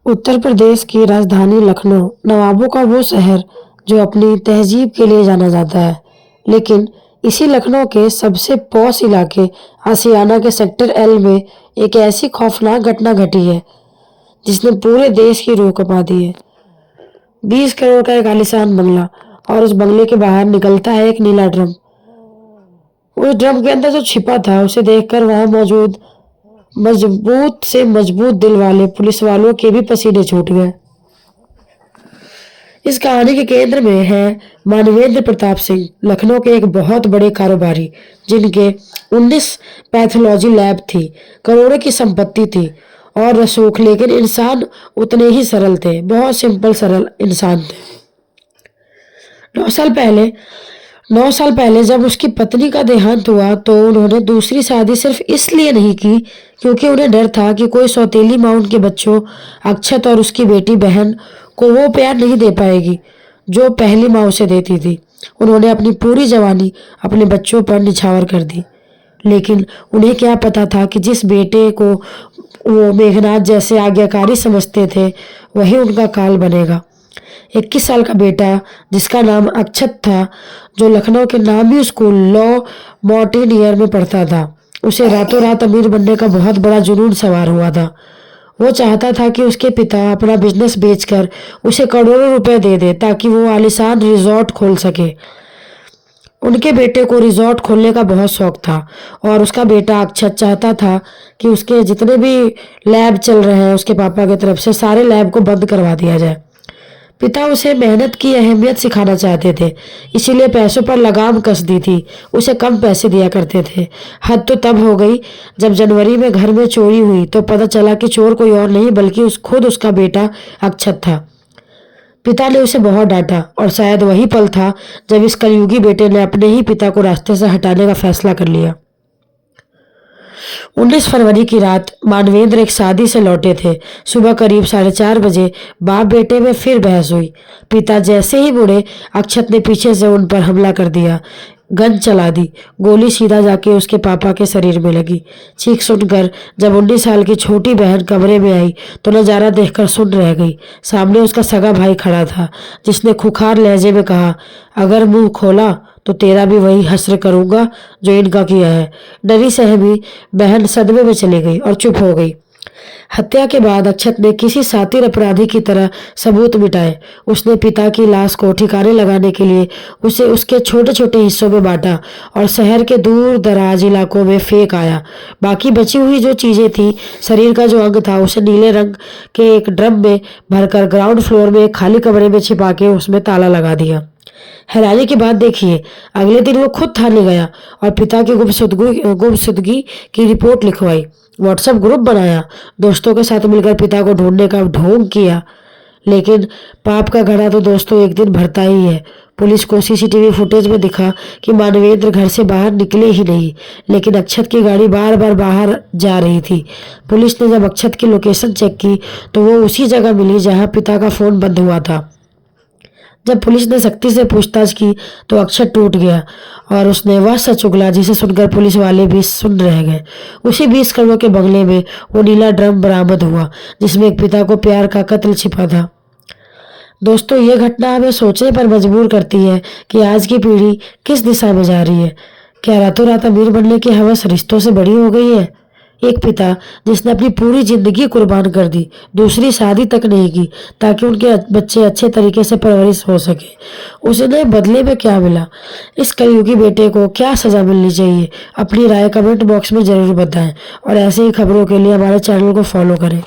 उत्तर प्रदेश की राजधानी लखनऊ नवाबों का वो शहर जो अपनी तहजीब के लिए जाना जाता है। लेकिन इसी लखनऊ के सबसे पॉश इलाके आशियाना के सेक्टर एल में एक ऐसी खौफनाक घटना घटी है जिसने पूरे देश की रूह कँपा दी है। 20 करोड़ का एक आलीशान बंगला और उस बंगले के बाहर निकलता है एक नीला ड्रम। उस ड्रम के अंदर जो छिपा था उसे देखकर वहां मौजूद मजबूत से मजबूत दिल वाले पुलिस वालों के भी पसीने छूट गए। इस कहानी के केंद्र में है मानवेंद्र प्रताप सिंह, लखनऊ के एक बहुत बड़े कारोबारी जिनके 19 पैथोलॉजी लैब थी, करोड़ों की संपत्ति थी और रसूख, लेकिन इंसान उतने ही सरल थे, बहुत सिंपल सरल इंसान थे। 9 साल पहले 9 साल पहले जब उसकी पत्नी का देहांत हुआ तो उन्होंने दूसरी शादी सिर्फ इसलिए नहीं की क्योंकि उन्हें डर था कि कोई सौतेली माँ उनके बच्चों अक्षत और उसकी बेटी बहन को वो प्यार नहीं दे पाएगी जो पहली माँ उसे देती थी। उन्होंने अपनी पूरी जवानी अपने बच्चों पर निछावर कर दी, लेकिन उन्हें क्या पता था कि जिस बेटे को वो मेघनाथ जैसे आज्ञाकारी समझते थे वही उनका काल बनेगा। 21 साल का बेटा जिसका नाम अक्षत था, जो लखनऊ के नामी स्कूल लॉ माउंटेनियर में पढ़ता था, उसे रातों रात अमीर बनने का बहुत बड़ा जुनून सवार हुआ था। वो चाहता था कि उसके पिता अपना बिजनेस बेचकर उसे करोड़ों रुपए दे दे ताकि वो आलीशान रिजॉर्ट खोल सके। उनके बेटे को रिजॉर्ट खोलने का बहुत शौक था और उसका बेटा अक्षत चाहता था कि उसके जितने भी लैब चल रहे हैं उसके पापा की तरफ से सारे लैब को बंद करवा दिया जाए। पिता उसे मेहनत की अहमियत सिखाना चाहते थे, इसीलिए पैसों पर लगाम कस दी थी, उसे कम पैसे दिया करते थे। हद तो तब हो गई जब जनवरी में घर में चोरी हुई तो पता चला कि चोर कोई और नहीं बल्कि खुद उसका बेटा अक्षत था। पिता ने उसे बहुत डांटा और शायद वही पल था जब इस कलयुगी बेटे ने अपने ही पिता को रास्ते से हटाने का फैसला कर लिया। 19 फरवरी की रात मानवेंद्र एक शादी से लौटे थे। सुबह करीब 4:30 बजे बाप बेटे में फिर बहस हुई। पिता जैसे ही मुड़े, अक्षत ने पीछे से उन पर हमला कर दिया, गन चला दी। गोली सीधा जाके उसके पापा के शरीर में लगी। चीख सुनकर जब 19 साल की छोटी बहन कमरे में आई तो नजारा देखकर सुन रह गई। सामने उसका सगा भाई खड़ा था जिसने खुखार लहजे में कहा, अगर मुंह खोला तो तेरा भी वही हश्र करूंगा जो इनका किया है। डरी सहमी बहन सदमे में चली गई और चुप हो गई। हत्या के बाद अक्षत ने किसी सातिर अपराधी की तरह सबूत मिटाए। उसने पिता की लाश को ठिकाने लगाने के लिए उसे उसके छोटे छोटे हिस्सों में बांटा और शहर के दूर दराज इलाकों में फेंक आया। बाकी बची हुई जो चीजें थी, शरीर का जो अंग था, उसे नीले रंग के एक ड्रम में भरकर ग्राउंड फ्लोर में एक खाली कमरे में छिपा के उसमें ताला लगा दिया। हैरानी की बात देखिए, अगले दिन वो खुद थाने गया और पिता की गुमशुदगी की रिपोर्ट लिखवाई। व्हाट्सएप ग्रुप बनाया, दोस्तों के साथ मिलकर पिता को ढूंढने का ढोंग किया। लेकिन पाप का घड़ा तो दोस्तों एक दिन भरता ही है। पुलिस को सीसीटीवी फुटेज में दिखा कि मानवेंद्र घर से बाहर निकले ही नहीं, लेकिन अक्षत की गाड़ी बार बार बाहर जा रही थी। पुलिस ने जब अक्षत की लोकेशन चेक की तो वो उसी जगह मिली जहाँ पिता का फोन बंद हुआ था। जब पुलिस ने सख्ती से पूछताछ की तो अक्षत टूट गया और उसने वह सच उगला जिसे सुनकर पुलिस वाले भी सुन रह गए। उसी 20 करोड़ के बंगले में वो नीला ड्रम बरामद हुआ जिसमें एक पिता को प्यार का कत्ल छिपा था। दोस्तों, ये घटना हमें सोचने पर मजबूर करती है कि आज की पीढ़ी किस दिशा में जा रही है। क्या रातों रात अमीर बनने की हवस रिश्तों से बड़ी हो गई है? एक पिता जिसने अपनी पूरी जिंदगी कुर्बान कर दी, दूसरी शादी तक नहीं की ताकि उनके बच्चे अच्छे तरीके से परवरिश हो सके, उसने बदले में क्या मिला? इस कलयुगी बेटे को क्या सजा मिलनी चाहिए? अपनी राय कमेंट बॉक्स में जरूर बताएं और ऐसे ही खबरों के लिए हमारे चैनल को फॉलो करें।